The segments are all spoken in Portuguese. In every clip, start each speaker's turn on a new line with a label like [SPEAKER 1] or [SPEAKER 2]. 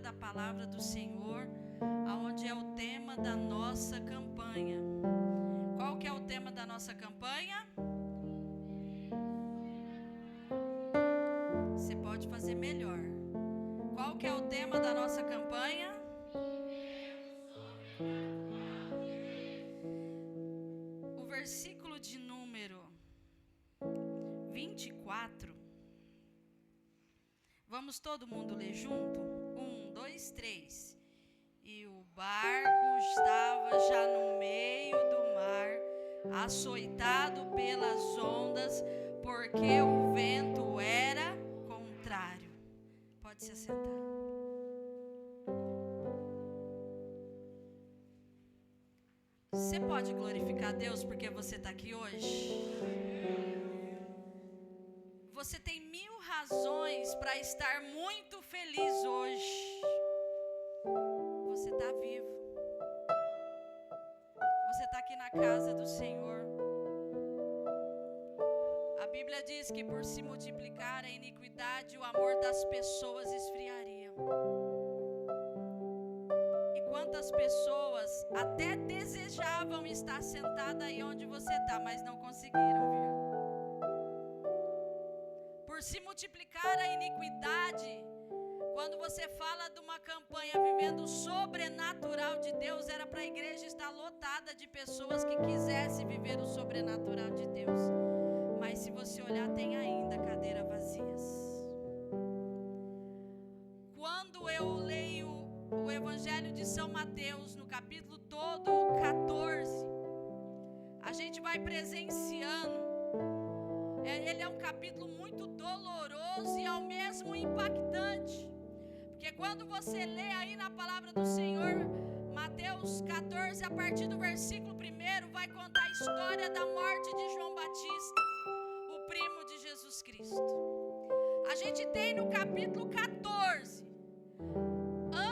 [SPEAKER 1] da palavra do Senhor, onde é o tema da nossa campanha. Qual que é o tema da nossa campanha? Você pode fazer melhor. Qual que é o tema da nossa campanha? O versículo de número 24. Vamos todo mundo ler junto? 1, 2, 3. E o barco estava já no meio do mar, açoitado pelas ondas, porque o vento era contrário. Pode se assentar. Você pode glorificar a Deus porque você está aqui hoje? Você tem 1000 razões para estar muito feliz hoje. Você está vivo. Você está aqui na casa do Senhor. A Bíblia diz que por se multiplicar a iniquidade, o amor das pessoas esfriaria. E quantas pessoas até desejavam estar sentada aí onde você está, mas não conseguiram vir. Por se multiplicar a iniquidade, quando você fala de uma campanha vivendo o sobrenatural de Deus, era para a igreja estar lotada de pessoas que quisessem viver o sobrenatural de Deus. Mas se você olhar, tem ainda cadeiras vazias. Quando eu leio o Evangelho de São Mateus, no capítulo todo 14, a gente vai presenciando. Ele é um capítulo muito doloroso e ao mesmo impactante. Porque quando você lê aí na palavra do Senhor, Mateus 14, a partir do versículo 1, vai contar a história da morte de João Batista, o primo de Jesus Cristo. A gente tem no capítulo 14,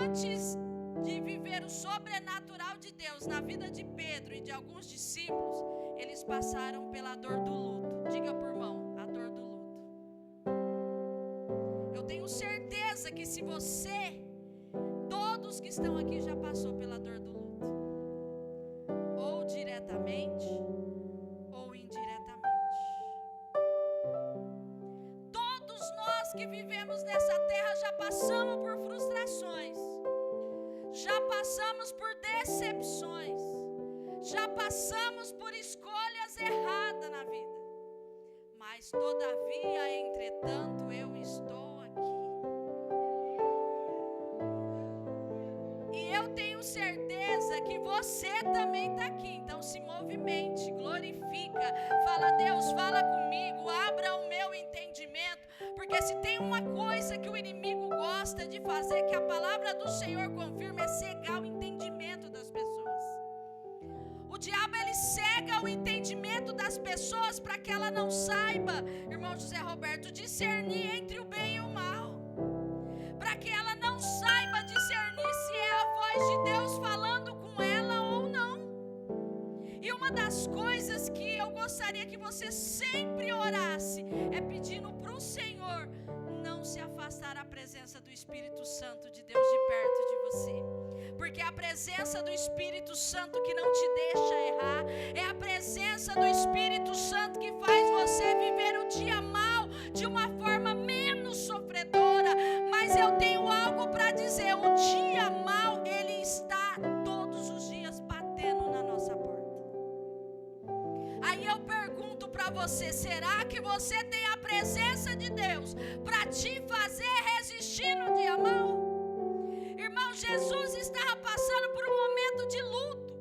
[SPEAKER 1] antes de viver o sobrenatural de Deus na vida de Pedro e de alguns discípulos, eles passaram pela dor do luto. Diga por mão, a dor do luto. Eu tenho certeza que se você, todos que estão aqui já passou pela dor do luto, ou diretamente ou indiretamente. Todos nós que vivemos nessa terra já passamos por frustrações, já passamos por decepções, já passamos por escolhas erradas na vida. Mas todavia, entretanto, eu estou aqui. E eu tenho certeza que você também está aqui. Então se movimente, glorifica, fala: Deus, fala comigo, abra o meu entendimento. Porque se tem uma coisa que o inimigo gosta de fazer, que a palavra do Senhor confirma, é cegar o entendimento das pessoas. O diabo, ele cega o entendimento das pessoas para que ela não saiba, irmão José Roberto, discernir entre o bem e o mal. Para que ela não saiba discernir se é a voz de Deus falando com ela ou não. E uma das coisas que eu gostaria que você sempre orasse é pedindo para o Senhor não se afastar da presença do Espírito Santo de Deus de perto de você. Porque é a presença do Espírito Santo que não te deixa errar. É a presença do Espírito Santo que faz você viver o dia mal de uma forma menos sofredora. Mas eu tenho algo para dizer: o dia mal, ele está todos os dias batendo na nossa porta. Aí eu pergunto para você: será que você tem a presença de Deus para te fazer resistir no dia mal? Irmão, Jesus estava passando por um momento de luto.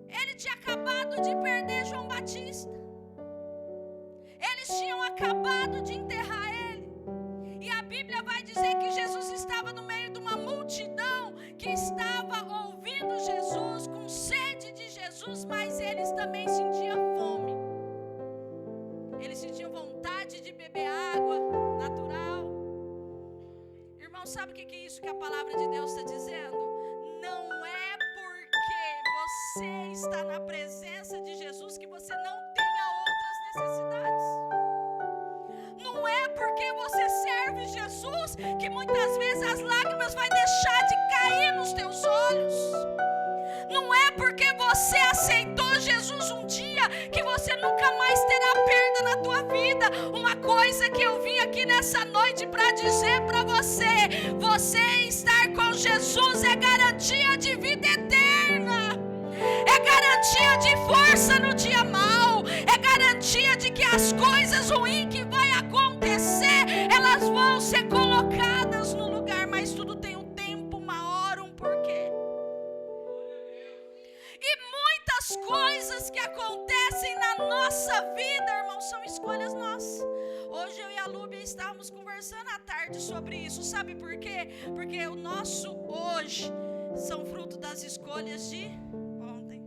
[SPEAKER 1] Ele tinha acabado de perder João Batista. Eles tinham acabado de enterrar ele. E a Bíblia vai dizer que Jesus estava no meio de uma multidão que estava ouvindo Jesus, com sede de Jesus, mas eles também sentiam fome. Eles sentiam vontade de beber água natural. Irmão, sabe o que é isso que a palavra de Deus está dizendo? Não é porque você está na presença de Jesus que você não tenha outras necessidades. Não é porque você serve Jesus que muitas vezes as lágrimas você aceitou Jesus um dia, que você nunca mais terá perda na tua vida. Uma coisa que eu vim aqui nessa noite para dizer para você: você estar com Jesus é garantia de vida eterna, é garantia de força no dia mau, é garantia de que as coisas ruins que vai acontecer, elas vão ser colocadas no lugar, mas tudo tem um tempo, uma hora, um porquê. E muitas coisas que acontecem na nossa vida, irmãos, são escolhas nossas. Hoje eu e a Lúbia estávamos conversando à tarde sobre isso. Sabe por quê? Porque o nosso hoje são fruto das escolhas de ontem.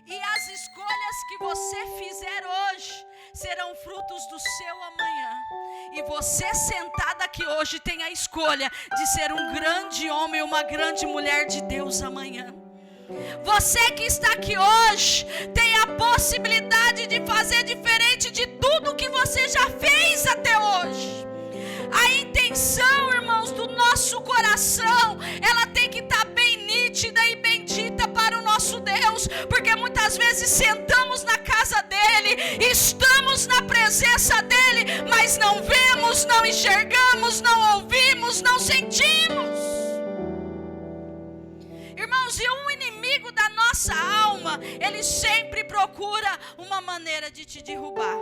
[SPEAKER 1] E as escolhas que você fizer hoje serão frutos do seu amanhã. E você sentada aqui hoje tem a escolha de ser um grande homem ou uma grande mulher de Deus amanhã. Você que está aqui hoje tem a possibilidade de fazer diferente de tudo que você já fez até hoje. A intenção, irmãos, do nosso coração, ela tem que estar bem nítida e bendita para o nosso Deus, porque muitas vezes sentamos na casa dele, estamos na presença dele, mas não vemos, não enxergamos, não ouvimos, não sentimos. Irmãos, e um inimigo da nossa alma, ele sempre procura uma maneira de te derrubar.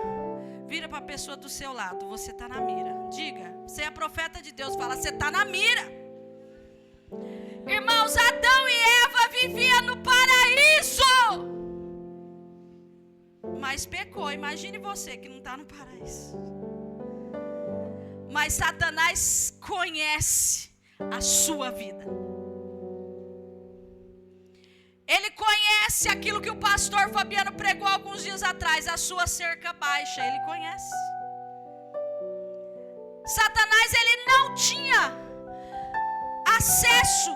[SPEAKER 1] Vira para a pessoa do seu lado: você está na mira. Diga, você é profeta de Deus, fala: você está na mira. Irmãos, Adão e Eva viviam no paraíso, mas pecou. Imagine você que não está no paraíso. Mas Satanás conhece a sua vida. Ele conhece aquilo que o pastor Fabiano pregou alguns dias atrás, a sua cerca baixa. Ele conhece. Satanás, ele não tinha acesso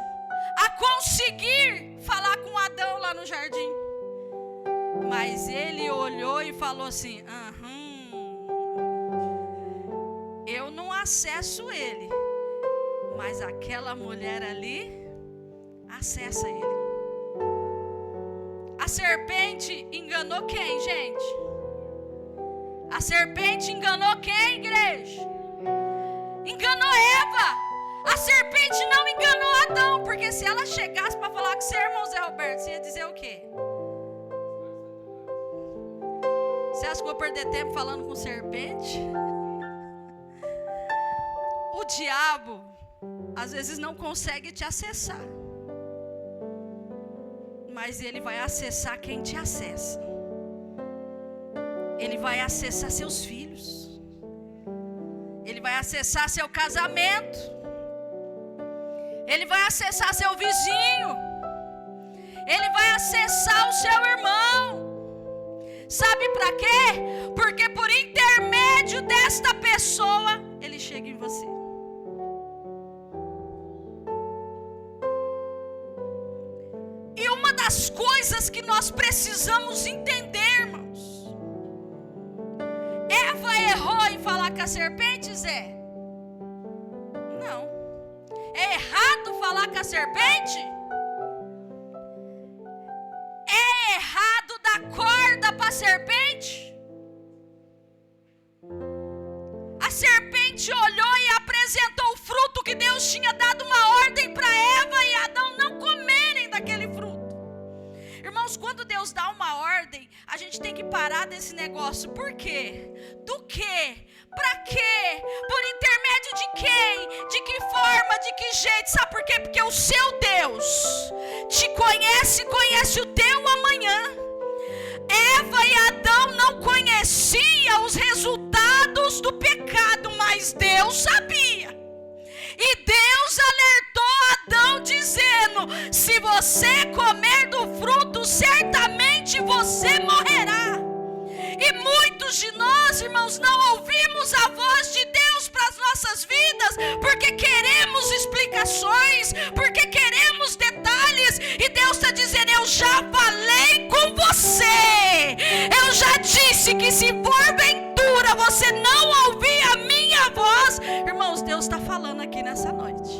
[SPEAKER 1] a conseguir falar com Adão lá no jardim. Mas ele olhou e falou assim: eu não acesso ele, mas aquela mulher ali acessa ele. A serpente enganou quem, gente? A serpente enganou quem, igreja? Enganou Eva. A serpente não enganou Adão, porque se ela chegasse para falar com seu irmão Zé Roberto, você ia dizer o quê? Você acha que eu vou perder tempo falando com serpente? O diabo, às vezes, não consegue te acessar. Mas ele vai acessar quem te acessa. Ele vai acessar seus filhos. Ele vai acessar seu casamento. Ele vai acessar seu vizinho. Ele vai acessar o seu irmão. Sabe para quê? Porque por intermédio desta pessoa, ele chega em você. E uma das coisas que nós precisamos entender, irmãos, Eva errou em falar com a serpente, Zé? Não. É errado falar com a serpente? É errado dar corda para a serpente? A serpente olhou e apresentou o fruto que Deus tinha dado uma ordem para Eva e Adão não comerem daquele fruto. Irmãos, quando Deus dá uma ordem, a gente tem que parar desse negócio. Por quê? Do quê? Para quê? Por intermédio de quem? De que forma? De que jeito? Sabe por quê? Porque o seu Deus te conhece, conhece o teu amanhã. Eva e Adão não conheciam os resultados do pecado, mas Deus sabia. E Deus alertou Adão dizendo: se você comer do fruto, certamente você morrerá. E muitos de nós, irmãos, não ouvimos a voz de Deus para as nossas vidas, porque queremos explicações, porque queremos detalhes. E Deus está dizendo: eu já falei com você. Eu já disse que se porventura você não ouvir a minha voz, irmãos, Deus está falando aqui nessa noite.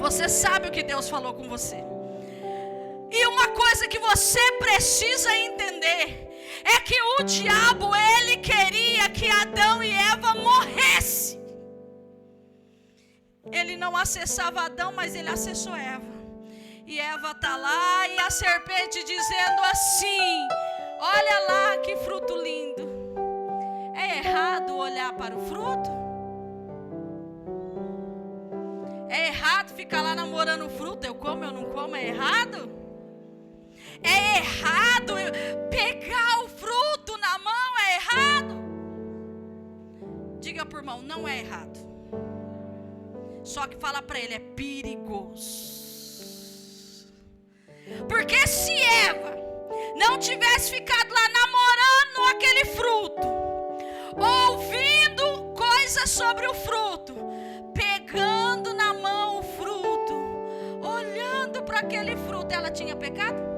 [SPEAKER 1] Você sabe o que Deus falou com você. E uma coisa que você precisa entender é que o diabo, ele queria que Adão e Eva morressem. Ele não acessava Adão, mas ele acessou Eva. E Eva está lá e a serpente dizendo assim: olha lá que fruto lindo. É errado olhar para o fruto? É errado ficar lá namorando o fruto? Eu como, eu não como, é errado? É errado pegar o fruto na mão? É errado? Diga por irmão, não é errado. Só que fala para ele, é perigoso. Porque se Eva não tivesse ficado lá namorando aquele fruto, ouvindo coisas sobre o fruto, pegando na mão o fruto, olhando para aquele fruto, ela tinha pecado?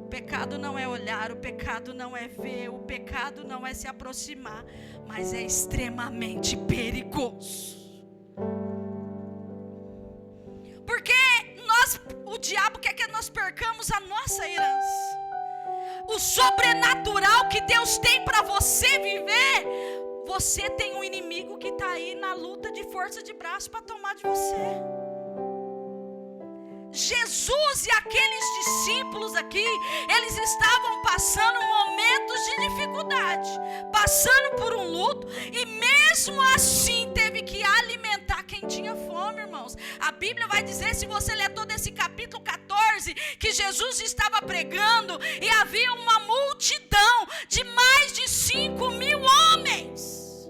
[SPEAKER 1] O pecado não é olhar, o pecado não é ver, o pecado não é se aproximar, mas é extremamente perigoso. Porque o diabo quer que nós percamos a nossa herança. O sobrenatural que Deus tem para você viver. Você tem um inimigo que está aí na luta de força de braço para tomar de você. Jesus e aqueles discípulos aqui, eles estavam passando momentos de dificuldade, passando por um luto, e mesmo assim teve que alimentar quem tinha fome, irmãos. A Bíblia vai dizer, se você ler todo esse capítulo 14, que Jesus estava pregando e havia uma multidão de mais de 5.000 homens.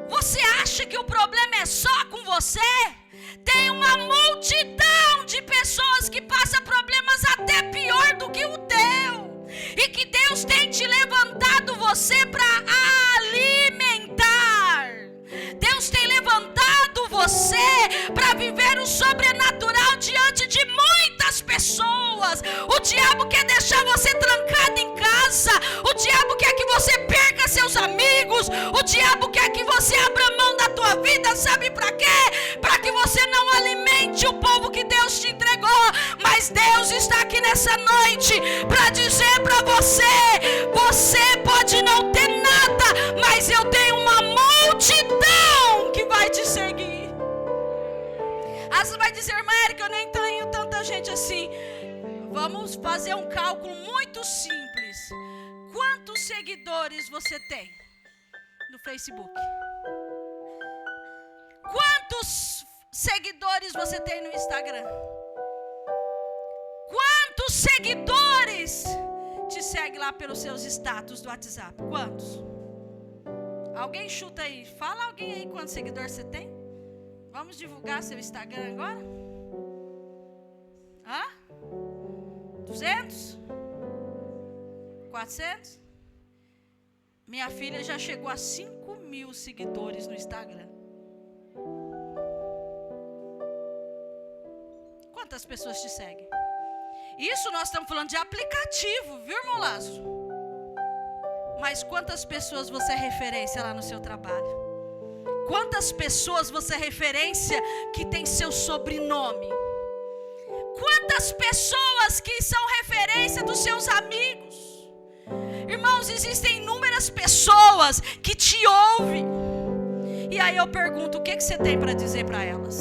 [SPEAKER 1] Você acha que o problema é só com você? Tem uma multidão de pessoas que passam problemas até pior do que o teu. E que Deus tem te levantado você para alimentar. Deus tem levantado você para viver o sobrenatural diante de muitas pessoas. O diabo quer deixar você trancado em casa. O diabo quer que você perca seus amigos. O diabo quer que você abra mão da tua vida. Sabe para quê? Para que você não alimente o povo que Deus te entregou. Mas Deus está aqui nessa noite para dizer para você: você pode não ter nada, mas eu tenho uma multidão que vai te seguir. Você vai dizer, irmã Érica, eu nem tenho tanta gente assim. Vamos fazer um cálculo muito simples. Quantos seguidores você tem no Facebook? Quantos seguidores você tem no Instagram? Quantos seguidores te seguem lá pelos seus status do WhatsApp? Quantos? Alguém chuta aí. Fala alguém aí quantos seguidores você tem. Vamos divulgar seu Instagram agora? 200? 400? Minha filha já chegou a 5.000 seguidores no Instagram. Quantas pessoas te seguem? Isso nós estamos falando de aplicativo, viu, irmão Lázaro? Mas quantas pessoas você é referência lá no seu trabalho? Quantas pessoas você é referência que tem seu sobrenome? Quantas pessoas que são referência dos seus amigos? Irmãos, existem inúmeras pessoas que te ouvem. E aí eu pergunto, o que você tem para dizer para elas?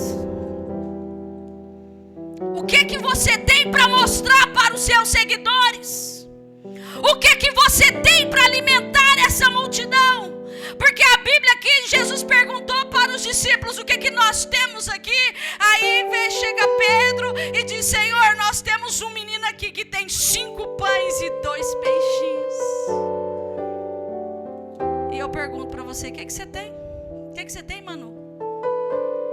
[SPEAKER 1] O que você tem para mostrar para os seus seguidores? O que você tem para alimentar essa multidão? Porque a Bíblia aqui, Jesus perguntou para os discípulos, o que nós temos aqui? Aí chega Pedro e diz, Senhor, nós temos um menino aqui que tem 5 pães e 2 peixinhos. E eu pergunto para você, o que você tem? O que você tem, Manu?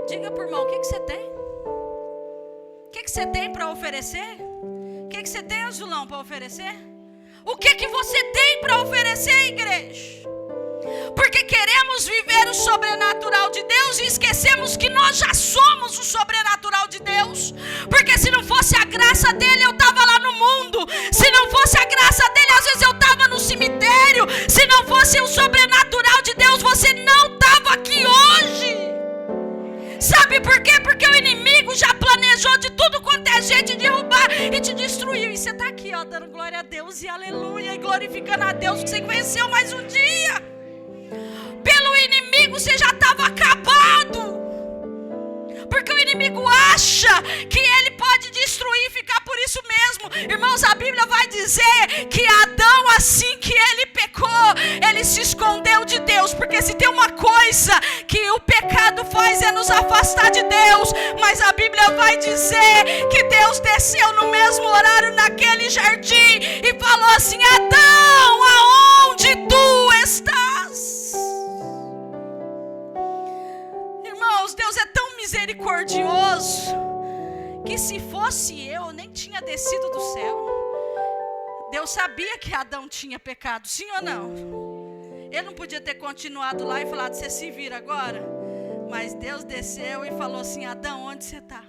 [SPEAKER 1] Diga por irmão, o que você tem? O que você tem para oferecer? O que você tem, Azulão, para oferecer? O que você tem para oferecer, igreja? Porque queremos viver o sobrenatural de Deus e esquecemos que nós já somos o sobrenatural de Deus. Porque se não fosse a graça dele, eu estava lá no mundo. Se não fosse a graça dele, às vezes eu estava no cemitério. Se não fosse o sobrenatural de Deus, você não estava aqui hoje. Sabe por quê? Porque o inimigo já planejou planejou de tudo quanto é gente derrubar e te destruiu. E você está aqui, ó, dando glória a Deus e aleluia, e glorificando a Deus, que você venceu mais um dia. Pelo inimigo você já estava acabado. Porque o inimigo acha que ele pode destruir e ficar por isso mesmo. Irmãos, a Bíblia vai dizer que Adão, assim que ele pecou, ele se escondeu de Deus. Porque se tem uma coisa que o pecado faz é nos afastar de Deus. Mas a Bíblia vai dizer que Deus desceu no mesmo horário naquele jardim e falou assim: Adão, aonde tu estás? Irmãos, Deus é tão misericordioso que se fosse eu nem tinha descido do céu. Deus sabia que Adão tinha pecado, sim ou não? Ele não podia ter continuado lá e falado: você se vira agora. Mas Deus desceu e falou assim: Adão, onde você está?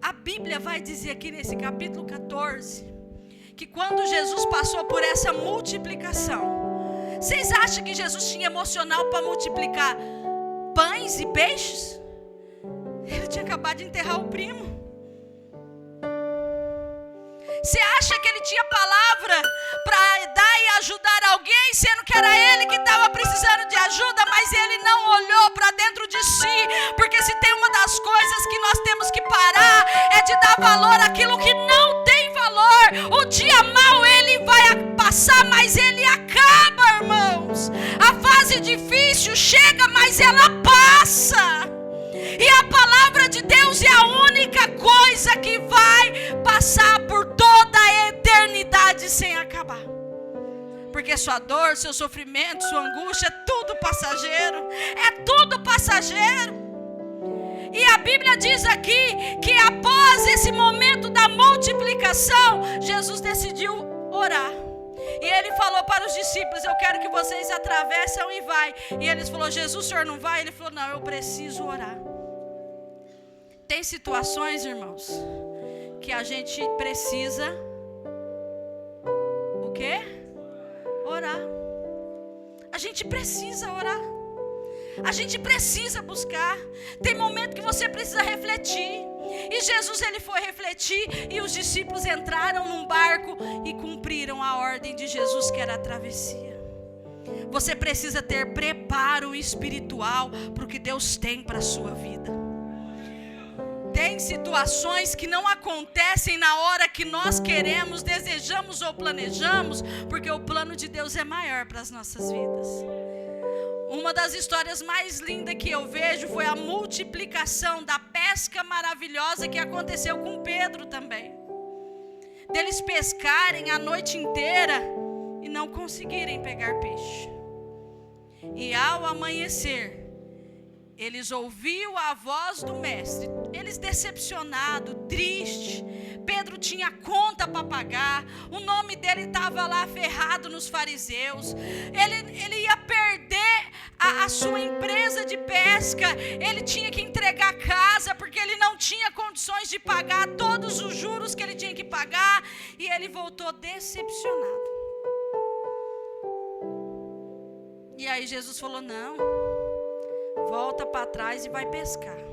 [SPEAKER 1] A Bíblia vai dizer aqui nesse capítulo 14 que quando Jesus passou por essa multiplicação, vocês acham que Jesus tinha emocional para multiplicar pães e peixes? Ele tinha acabado de enterrar o primo. Você acha que ele tinha palavra para dar e ajudar alguém, sendo que era ele que estava precisando de ajuda, mas ele não olhou para dentro de si? Porque se tem uma das coisas que nós temos que parar, é de dar valor àquilo que não tem valor. O dia mau ele vai passar, mas ele acaba, irmãos. A fase difícil chega, mas ela passa. E a palavra de Deus é a única coisa que vai passar por toda a eternidade sem acabar. Porque sua dor, seu sofrimento, sua angústia, é tudo passageiro. É tudo passageiro. E a Bíblia diz aqui que após esse momento da multiplicação, Jesus decidiu orar. E ele falou para os discípulos: eu quero que vocês atravessem e vai. E eles falaram: Jesus, o senhor não vai? Ele falou: não, eu preciso orar. Tem situações, irmãos, que a gente precisa o quê? Orar. A gente precisa orar. A gente precisa buscar. Tem momento que você precisa refletir. E Jesus, ele foi refletir, e os discípulos entraram num barco e cumpriram a ordem de Jesus, que era a travessia. Você precisa ter preparo espiritual para o que Deus tem para a sua vida. Tem situações que não acontecem na hora que nós queremos, desejamos ou planejamos, porque o plano de Deus é maior para as nossas vidas. Uma das histórias mais lindas que eu vejo foi a multiplicação da pesca maravilhosa que aconteceu com Pedro também. Deles pescarem a noite inteira e não conseguirem pegar peixe. E ao amanhecer, eles ouviram a voz do mestre. Eles decepcionados, tristes. Pedro tinha conta para pagar. O nome dele estava lá ferrado nos fariseus. Ele ia perder a sua empresa de pesca. Ele tinha que entregar a casa, porque ele não tinha condições de pagar todos os juros que ele tinha que pagar. E ele voltou decepcionado. E aí Jesus falou: não, volta para trás e vai pescar.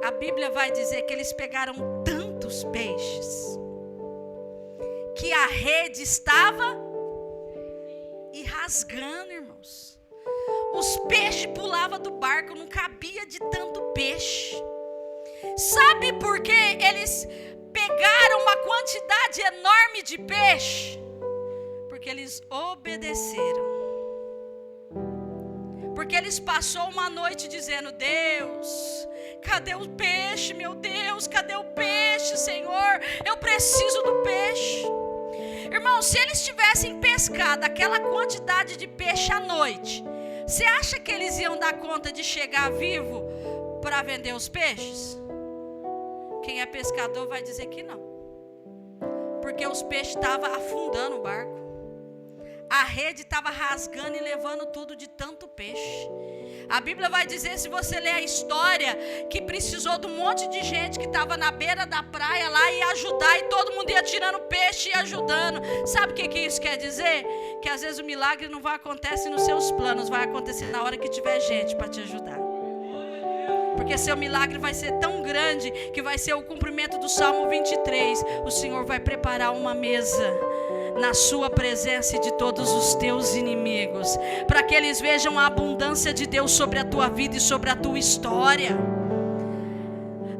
[SPEAKER 1] A Bíblia vai dizer que eles pegaram tantos peixes que a rede estava e rasgando, irmãos. Os peixes pulavam do barco, não cabia de tanto peixe. Sabe por que eles pegaram uma quantidade enorme de peixe? Porque eles obedeceram. Porque eles passaram uma noite dizendo: Deus, cadê o peixe, meu Deus? Cadê o peixe, Senhor? Eu preciso do peixe. Irmão, se eles tivessem pescado aquela quantidade de peixe à noite, você acha que eles iam dar conta de chegar vivo para vender os peixes? Quem é pescador vai dizer que não. Porque os peixes estavam afundando o barco. A rede estava rasgando e levando tudo de tanto peixe. A Bíblia vai dizer, se você ler a história, que precisou de um monte de gente que estava na beira da praia lá e ajudar, e todo mundo ia tirando peixe e ajudando. Sabe o que isso quer dizer? Que às vezes o milagre não vai acontecer nos seus planos, vai acontecer na hora que tiver gente para te ajudar. Porque seu milagre vai ser tão grande que vai ser o cumprimento do Salmo 23. O Senhor vai preparar uma mesa na sua presença e de todos os teus inimigos, para que eles vejam a abundância de Deus sobre a tua vida e sobre a tua história.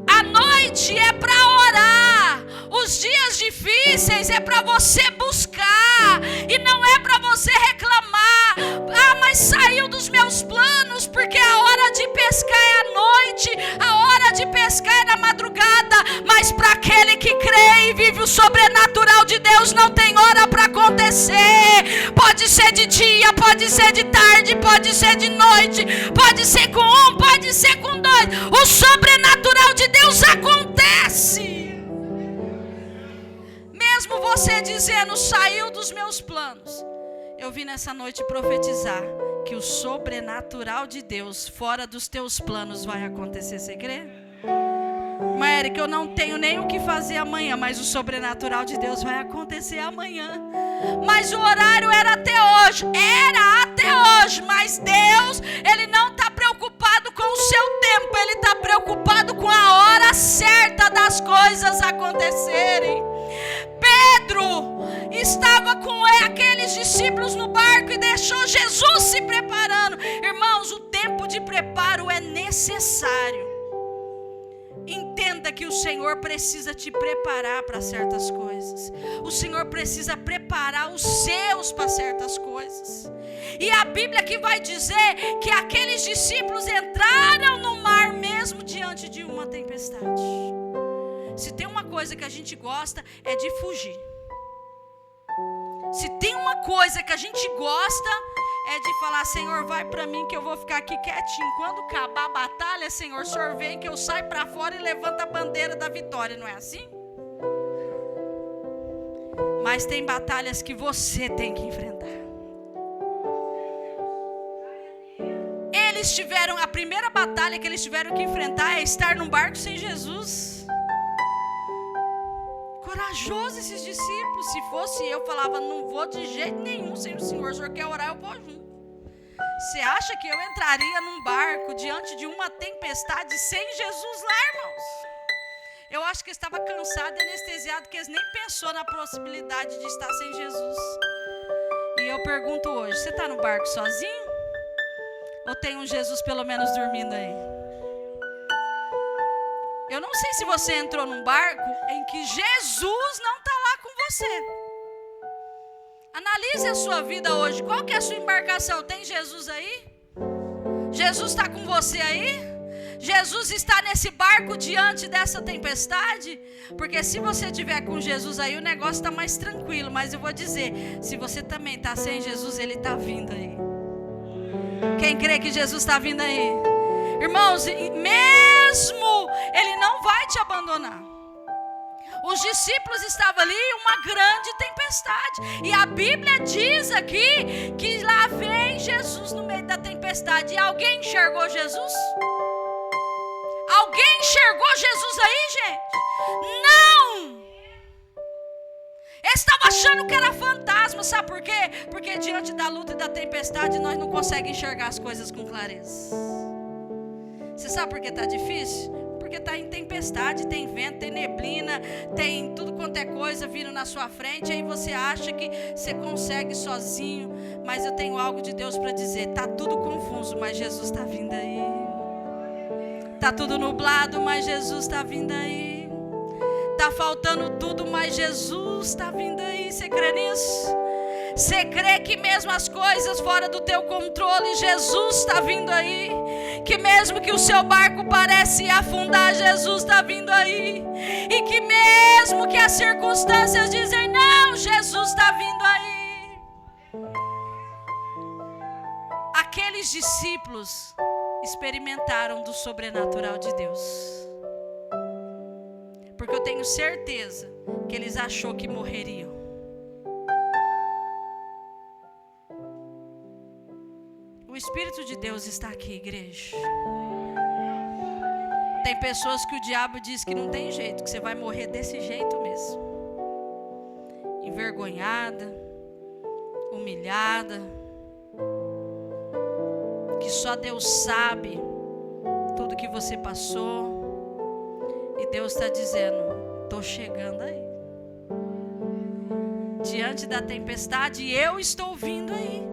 [SPEAKER 1] A noite é para orar, os dias difíceis é para você buscar, e não é para você reclamar: ah, mas saiu dos meus planos, porque a hora de pescar é à noite, a hora de pescar é na madrugada. Mas para aquele que crê e vive o sobrenatural de Deus, não tem hora para acontecer. Pode ser de dia, pode ser de tarde, pode ser de noite, pode ser com um, pode ser com dois. O sobrenatural de Deus acontece. Mesmo você dizendo: saiu dos meus planos, eu vim nessa noite profetizar que o sobrenatural de Deus fora dos teus planos vai acontecer. Você crê? Mas Érica, eu não tenho nem o que fazer amanhã, mas o sobrenatural de Deus vai acontecer amanhã. Mas o horário era até hoje, mas Deus, Ele não está preocupado com o seu tempo, Ele está preocupado com a hora certa das coisas acontecerem. Pedro estava com aqueles discípulos no barco e deixou Jesus se preparando. Irmãos, o tempo de preparo é necessário. Entenda que o Senhor precisa te preparar para certas coisas. O Senhor precisa preparar os seus para certas coisas. E a Bíblia que vai dizer que aqueles discípulos entraram no mar mesmo diante de uma tempestade. Se tem uma coisa que a gente gosta, é de fugir. Se tem uma coisa que a gente gosta, é de falar: Senhor, vai para mim que eu vou ficar aqui quietinho. Quando acabar a batalha, Senhor, o Senhor vem que eu saio para fora e levanto a bandeira da vitória. Não é assim? Mas tem batalhas que você tem que enfrentar. Eles tiveram, a primeira batalha que eles tiveram que enfrentar é estar num barco sem Jesus. Corajosos esses discípulos. Se fosse eu, falava: não vou de jeito nenhum sem o Senhor. O Senhor quer orar, eu vou junto. Você acha que eu entraria num barco diante de uma tempestade sem Jesus lá, irmãos? Eu acho que eu estava cansado e anestesiado, que eles nem pensou na possibilidade de estar sem Jesus. E eu pergunto hoje: você está no barco sozinho? Ou tem um Jesus pelo menos dormindo aí? Eu não sei se você entrou num barco em que Jesus não está lá com você. Analise a sua vida hoje. Qual que é a sua embarcação? Tem Jesus aí? Jesus está com você aí? Jesus está nesse barco diante dessa tempestade? Porque se você estiver com Jesus aí, o negócio está mais tranquilo. Mas eu vou dizer, se você também está sem Jesus, Ele está vindo aí. Quem crê que Jesus está vindo aí? Irmãos, mesmo Ele não vai te abandonar. Os discípulos estavam ali em uma grande tempestade. E a Bíblia diz aqui que lá vem Jesus no meio da tempestade. E alguém enxergou Jesus? Alguém enxergou Jesus aí, gente? Não! Eles estavam achando que era fantasma. Sabe por quê? Porque diante da luta e da tempestade nós não conseguimos enxergar as coisas com clareza. Você sabe por que está difícil? Porque está em tempestade, tem vento, tem neblina, tem tudo quanto é coisa vindo na sua frente. Aí você acha que você consegue sozinho. Mas eu tenho algo de Deus para dizer. Está tudo confuso, mas Jesus está vindo aí. Está tudo nublado, mas Jesus está vindo aí. Está faltando tudo, mas Jesus está vindo aí. Você crê nisso? Você crê que mesmo as coisas fora do teu controle, Jesus está vindo aí? Que mesmo que o seu barco parece afundar, Jesus está vindo aí? E que mesmo que as circunstâncias dizem não, Jesus está vindo aí? Aqueles discípulos experimentaram do sobrenatural de Deus. Porque eu tenho certeza que eles achou que morreriam. O Espírito de Deus está aqui, igreja. Tem pessoas que o diabo diz que não tem jeito, que você vai morrer desse jeito mesmo. Envergonhada, humilhada, que só Deus sabe tudo que você passou. E Deus está dizendo: estou chegando aí. Diante da tempestade, eu estou vindo aí.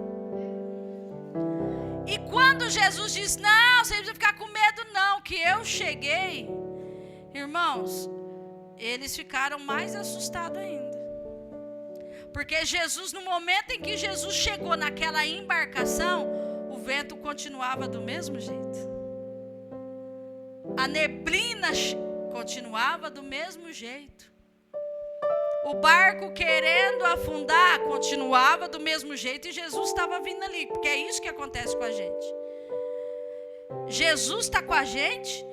[SPEAKER 1] E quando Jesus diz: não, você não precisa ficar com medo não, que eu cheguei, irmãos, eles ficaram mais assustados ainda. Porque Jesus, no momento em que Jesus chegou naquela embarcação, o vento continuava do mesmo jeito. A neblina continuava do mesmo jeito. O barco querendo afundar continuava do mesmo jeito e Jesus estava vindo ali, porque é isso que acontece com a gente. Jesus está com a gente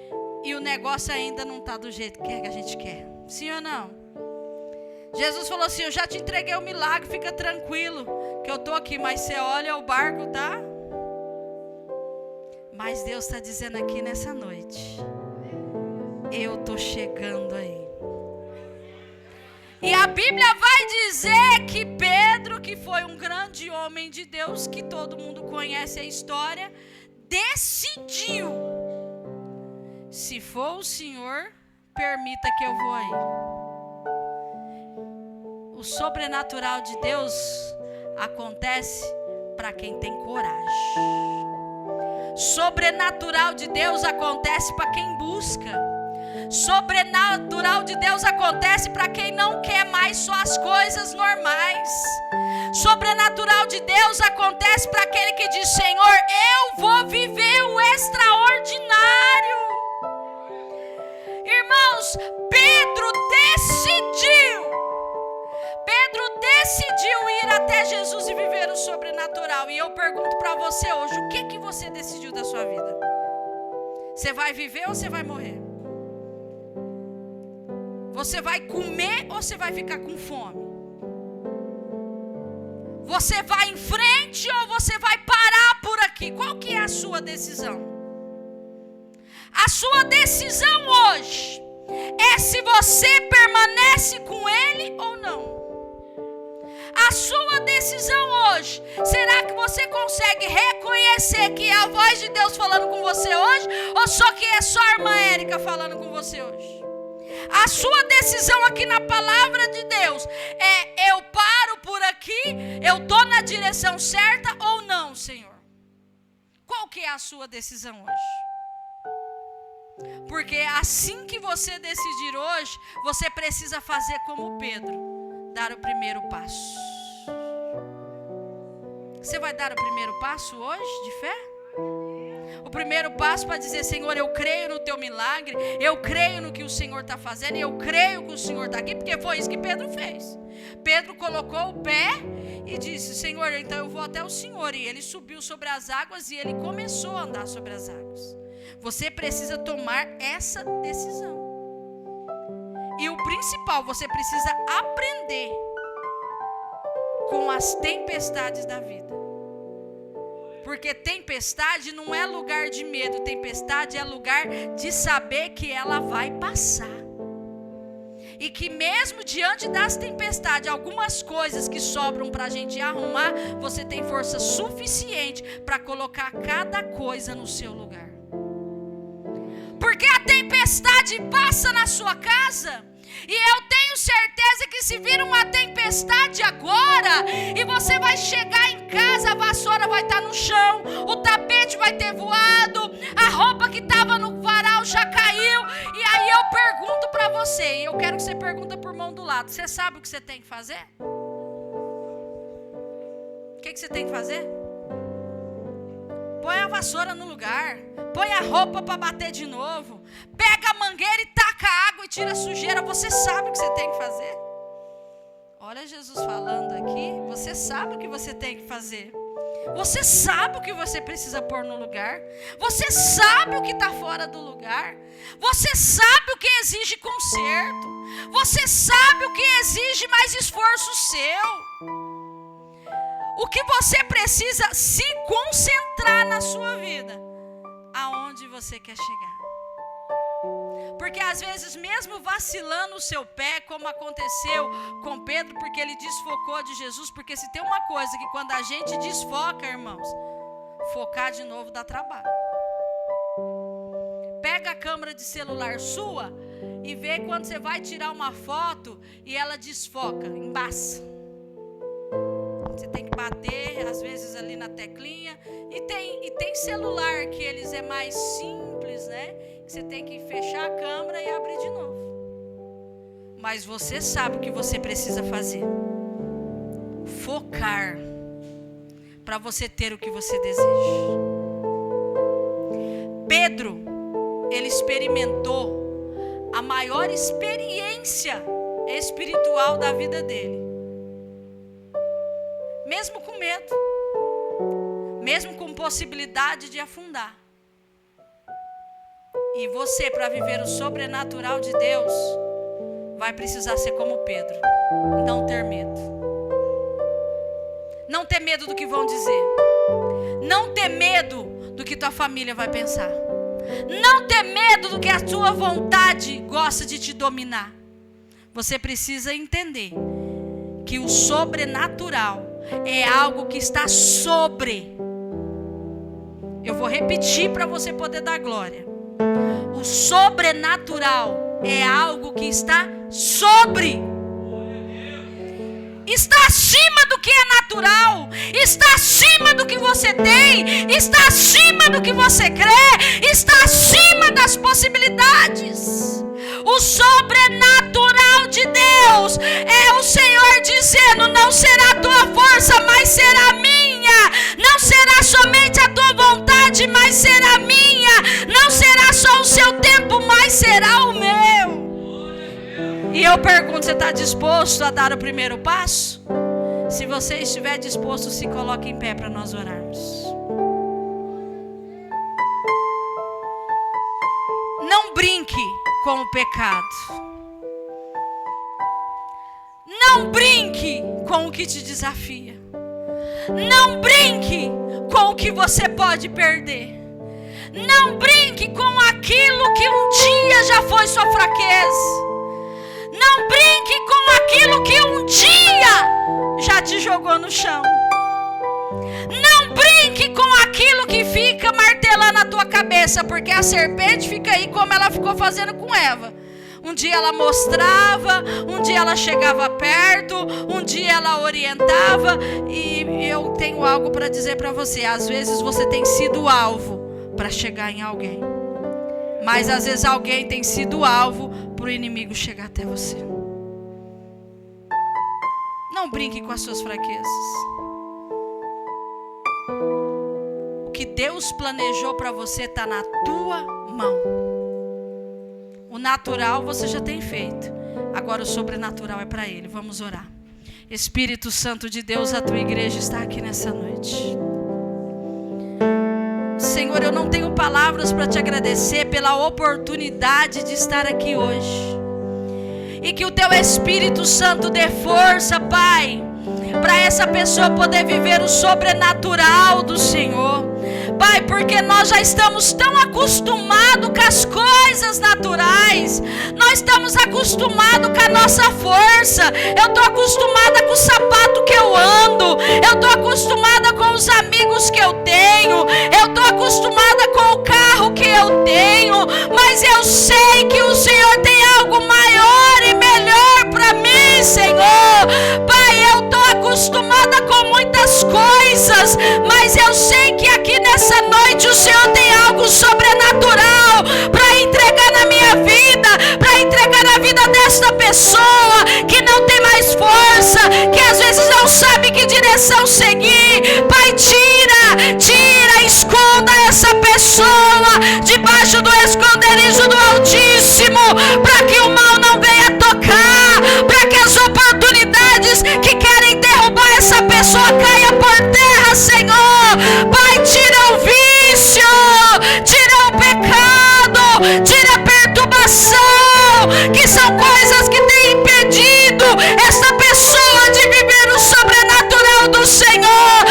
[SPEAKER 1] e o negócio ainda não está do jeito que a gente quer. Sim ou não? Jesus falou assim: eu já te entreguei o milagre, fica tranquilo que eu estou aqui, mas você olha, o barco tá. Mas Deus está dizendo aqui nessa noite: eu estou chegando aí. E a Bíblia vai dizer que Pedro, que foi um grande homem de Deus, que todo mundo conhece a história, decidiu: se for o Senhor, permita que eu vou aí. O sobrenatural de Deus acontece para quem tem coragem. Sobrenatural de Deus acontece para quem busca. Sobrenatural de Deus acontece para quem não quer mais só as coisas normais. Sobrenatural de Deus acontece para aquele que diz: Senhor, eu vou viver o extraordinário. Irmãos, Pedro decidiu ir até Jesus e viver o sobrenatural. E eu pergunto para você hoje: o que você decidiu da sua vida? Você vai viver ou você vai morrer? Você vai comer ou você vai ficar com fome? Você vai em frente ou você vai parar por aqui? Qual que é a sua decisão? A sua decisão hoje é se você permanece com Ele ou não. A sua decisão hoje, será que você consegue reconhecer que é a voz de Deus falando com você hoje? Ou só que é só a irmã Érica falando com você hoje? A sua decisão aqui na palavra de Deus é: eu paro por aqui, eu estou na direção certa ou não, Senhor? Qual que é a sua decisão hoje? Porque assim que você decidir hoje, você precisa fazer como Pedro, dar o primeiro passo. Você vai dar o primeiro passo hoje de fé? O primeiro passo para dizer: Senhor, eu creio no teu milagre, eu creio no que o Senhor está fazendo, eu creio que o Senhor está aqui, porque foi isso que Pedro fez. Pedro colocou o pé e disse: Senhor, então eu vou até o Senhor. E ele subiu sobre as águas e ele começou a andar sobre as águas. Você precisa tomar essa decisão. E o principal, você precisa aprender com as tempestades da vida. Porque tempestade não é lugar de medo, tempestade é lugar de saber que ela vai passar. E que mesmo diante das tempestades, algumas coisas que sobram para a gente arrumar, você tem força suficiente para colocar cada coisa no seu lugar. Porque a tempestade passa na sua casa. E eu tenho certeza que se vir uma tempestade agora, e você vai chegar em casa, a vassoura vai estar no chão, o tapete vai ter voado, a roupa que estava no varal já caiu. E aí eu pergunto para você, e eu quero que você pergunte por mão do lado: você sabe o que você tem que fazer? O que você tem que fazer? Põe a vassoura no lugar, põe a roupa para bater de novo, pega a mangueira e taca água e tira a sujeira. Você sabe o que você tem que fazer. Olha Jesus falando aqui, você sabe o que você tem que fazer. Você sabe o que você precisa pôr no lugar. Você sabe o que está fora do lugar. Você sabe o que exige conserto. Você sabe o que exige mais esforço seu. o que você precisa se concentrar na sua vida, aonde você quer chegar. Porque às vezes, mesmo vacilando o seu pé, como aconteceu com Pedro, porque ele desfocou de Jesus, porque se tem uma coisa que quando a gente desfoca, irmãos, focar de novo dá trabalho. Pega a câmera de celular sua e vê quando você vai tirar uma foto e ela desfoca, embaça. Você tem que bater, às vezes, ali na teclinha. E tem celular que eles é mais simples, né? Você tem que fechar a câmera e abrir de novo. Mas você sabe o que você precisa fazer. Focar. Para você ter o que você deseja. Pedro, ele experimentou a maior experiência espiritual da vida dele. Mesmo com medo. Mesmo com possibilidade de afundar. E você, para viver o sobrenatural de Deus, vai precisar ser como Pedro. Não ter medo. Não ter medo do que vão dizer. Não ter medo do que tua família vai pensar. Não ter medo do que a tua vontade gosta de te dominar. Você precisa entender que o sobrenatural é algo que está sobre. Eu vou repetir para você poder dar glória. O sobrenatural é algo que está sobre. Está acima do que é natural. Está acima do que você tem. Está acima do que você crê. Está acima das possibilidades. O sobrenatural de Deus é o Senhor dizendo: não será a tua força, mas será a minha. Não será somente a tua vontade, mas será a minha. Não será só o seu tempo, mas será o meu. E eu pergunto: você está disposto a dar o primeiro passo? Se você estiver disposto, se coloque em pé para nós orarmos. Não brinque com o pecado. Não brinque com o que te desafia. Não brinque com o que você pode perder. Não brinque com aquilo que um dia já foi sua fraqueza. Não brinque com aquilo que um dia já te jogou no chão. Não brinque com aquilo que fica martelando a tua cabeça, porque a serpente fica aí como ela ficou fazendo com Eva. Um dia ela mostrava, um dia ela chegava perto, um dia ela orientava. E eu tenho algo para dizer para você. Às vezes você tem sido alvo para chegar em alguém, mas às vezes alguém tem sido alvo para o inimigo chegar até você. Não brinque com as suas fraquezas. O que Deus planejou para você está na tua mão. O natural você já tem feito. Agora o sobrenatural é para Ele. Vamos orar. Espírito Santo de Deus, a tua igreja está aqui nessa noite. Senhor, eu não tenho palavras para te agradecer pela oportunidade de estar aqui hoje. E que o teu Espírito Santo dê força, Pai, para essa pessoa poder viver o sobrenatural do Senhor. Pai, porque nós já estamos tão acostumados com as coisas naturais. Nós estamos acostumados com a nossa força. Eu estou acostumada com o sapato que eu ando. Eu estou acostumada com os amigos que eu tenho. Eu estou acostumada com o carro que eu tenho. Mas eu sei que o Senhor tem algo maior e melhor para mim, Senhor. Pai, eu estou acostumada com muitas coisas, mas eu sei que aqui nessa noite o Senhor tem algo sobrenatural para entregar na minha vida, para entregar na vida desta pessoa que não tem mais força, que às vezes não sabe que direção seguir. Pai, tira, esconda essa pessoa debaixo do esconderijo do Altíssimo, para que o mal não venha tocar, para que as oportunidades que querem derrubar essa pessoa caia por terra, Senhor. Pai, tira o vício, tira o pecado, tira a perturbação, que são coisas que têm impedido essa pessoa de viver o sobrenatural do Senhor.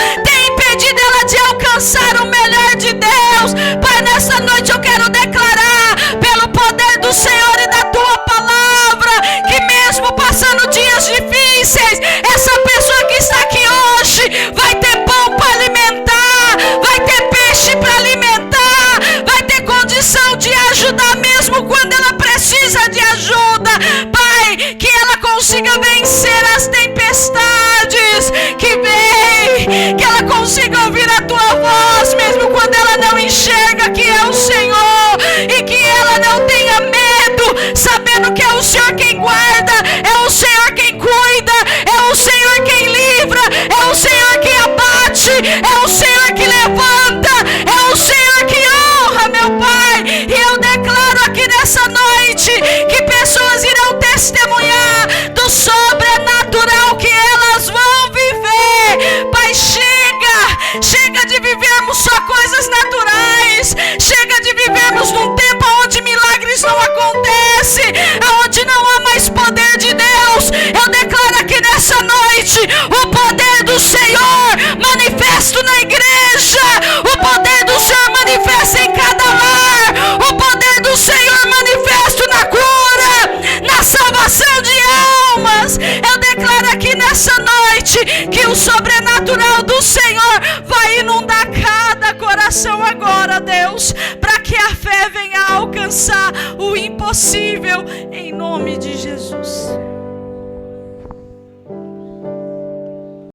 [SPEAKER 1] consiga vencer as tempestades que vem, que ela consiga ouvir a tua voz, mesmo quando ela não enxerga que é o Senhor, e que ela não tenha medo, sabendo que é o Senhor quem guarda, é o Senhor quem cuida, é o Senhor quem livra, é o Senhor que abate, é o Senhor que levanta, é o Senhor que honra, meu Pai. E eu declaro aqui nessa noite que pessoas irão testemunhar do sobrenatural que elas vão viver. Pai, chega de vivermos só coisas naturais, chega de vivermos num tempo onde milagres não acontecem, onde não há mais poder de Deus. Eu declaro aqui nessa noite o poder do Senhor manifesto na igreja, o poder do Senhor manifesto em cada lar, o poder do Senhor manifesto na cura, na salvação de almas. Eu declaro aqui nessa noite que o sobrenatural do Senhor vai inundar cada coração agora, Deus, para que a fé venha a alcançar o impossível, em nome de Jesus.